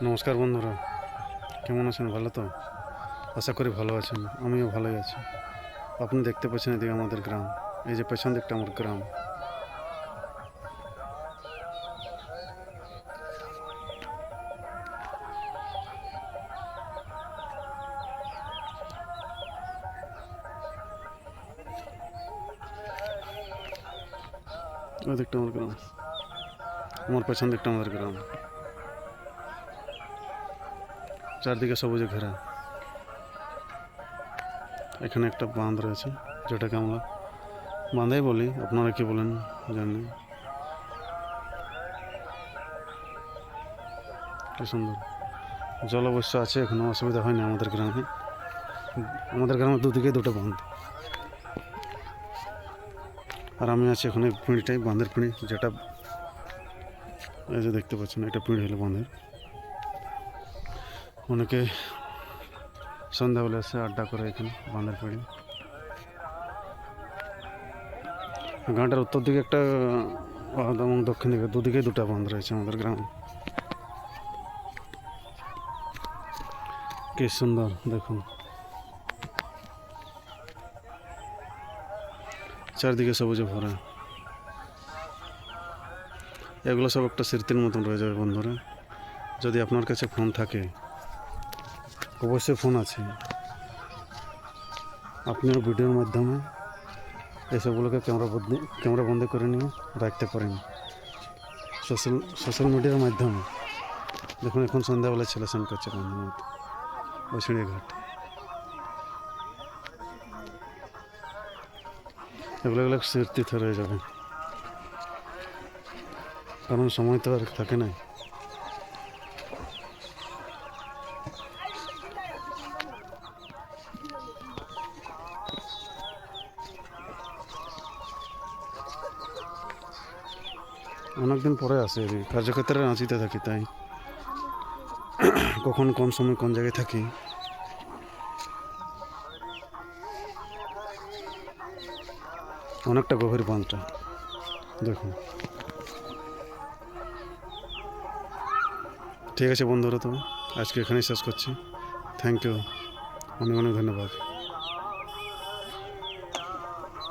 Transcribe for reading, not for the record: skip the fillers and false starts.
নমস্কার বন্ধুরা, কেমন আছেন? ভালো তো? আশা করি ভালো আছেন। আমিও ভালোই আছি। আপনি দেখতে পাচ্ছেন এদিকে আমাদের গ্রাম। এই যে পেছন দিকটা আমার গ্রাম। ওই দিকটা আমার গ্রাম, আমার পেছন দিকটা আমাদের গ্রাম। চারদিকে সবুজে ঘেরা। এখানে একটা বাঁধ রয়েছে, যেটাকে আমরা বাঁধাই বলি, আপনারা কি বলেন জানি। কি সুন্দর জল অবশ্য আছে, এখনো অসুবিধা হয়নি আমাদের গ্রামে। আমাদের গ্রামের দুদিকে দুটো বাঁধ। আর আমি আছি এখানে পিঁড়িটাই, বাঁধের পিঁড়ি, যেটা এই যে দেখতে পাচ্ছেন, এটা পিঁড়ি হলো বাঁধের। অনেকে সন্ধ্যাবেলা এসে আড্ডা করে এখানে বাঁধের পিঁড়ি। গাঁটার উত্তর দিকে একটা বাঁধ এবং দক্ষিণ দিকে দুদিকে দুটো বাঁধ রয়েছে আমাদের গ্রামে। কি সুন্দর দেখুন, চারদিকে সবুজে ভরা। এগুলো সব একটা স্মৃতির মতন রয়ে যাবে বন্ধুরা। যদি আপনার কাছে ফোন থাকে, অবশ্যই ফোন আছে, আপনিও ভিডিওর মাধ্যমে এসবগুলোকে ক্যামেরা বন্দি করে নিয়ে রাখতে পারেন সোশ্যাল মিডিয়ার মাধ্যমে। দেখুন এখন সন্ধ্যাবেলা ছেলে স্নান করছে বন্ধুর মতো বৈশিড়িয়া ঘাট। এগুলো স্মৃতি রয়ে যাবে, কারণ সময় তো আর থাকে না। অনেকদিন পরে আসে, কার্যক্ষেত্রে রাঁচিতে থাকি, তাই কখন কোন সময় কোন জায়গায় থাকি। অনেকটা গভীর বাঁধটা দেখুন। ঠিক আছে বন্ধুরা, তো আজকে এখানেই শেষ করছি। থ্যাংক ইউ, অনেক অনেক ধন্যবাদ।